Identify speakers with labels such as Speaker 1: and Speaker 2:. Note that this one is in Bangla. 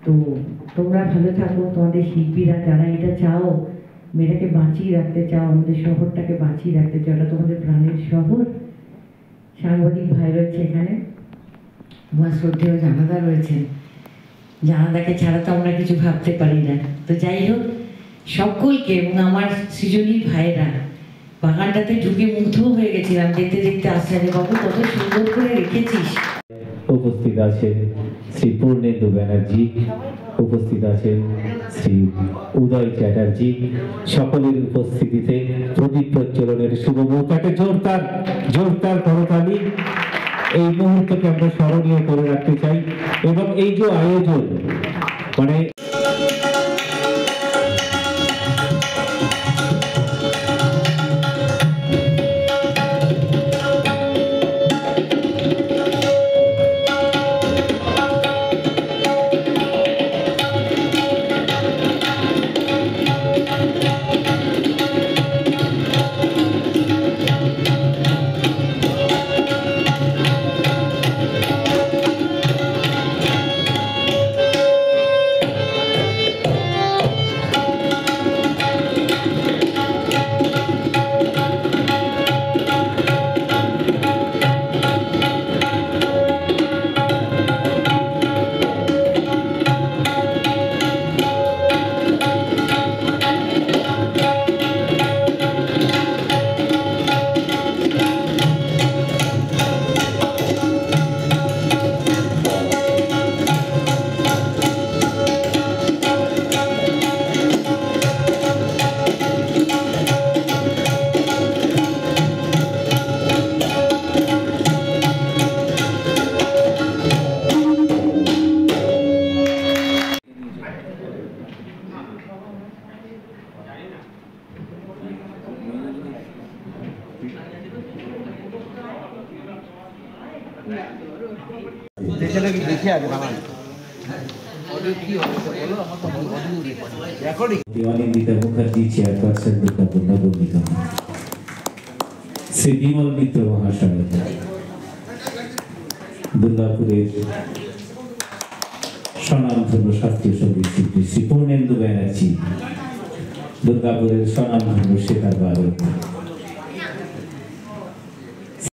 Speaker 1: তো তোমরা ভালো থাকো, তোমাদের শিল্পীরা যারা এটা চাও, মেয়েটাকে বাঁচিয়ে রাখতে চাও, আমাদের শহরটাকে বাঁচিয়ে রাখতে চাও, এটা তোমাদের প্রাণের শহর। সাংবাদিক ভাই রয়েছে এখানে, আমার শ্রদ্ধেয় জানাদা রয়েছেন, জানাদাকে ছাড়া তো আমরা কিছু ভাবতে পারি না। তো যাই হোক, সকলকে এবং আমার সৃজনীর ভাইয়েরা, বাগানটাতে ঢুকে মুগ্ধ হয়ে গেছিলাম দেখতে দেখতে। আসলে বাবু কত সুন্দর করে রেখেছিস।
Speaker 2: উপস্থিত আছেন শ্রী পূর্ণেন্দু ব্যানার্জি, উপস্থিত আছেন শ্রী উদয় চ্যাটার্জি, সকলের উপস্থিতিতে প্রদীপ প্রজ্বলনের শুভ মুহূর্তে জোরদার করতালি এই মুহূর্তকে আমরা স্মরণীয় করে রাখতে চাই। এবং এই যে আয়োজন, মানে অনিন্দিতা মুখার্জি, চেয়ারপারসন দুর্গাপুর নগর নিগম, শ্রী বিমল মিত্র মহাশয়, দুর্গাপুরের স্বনামধন্য শাস্ত্রীয় সঙ্গীত শিল্পী শ্রী পূর্ণেন্দু ব্যানার্জি, দুর্গাপুরের স্বনামধন্য সেতার বাদক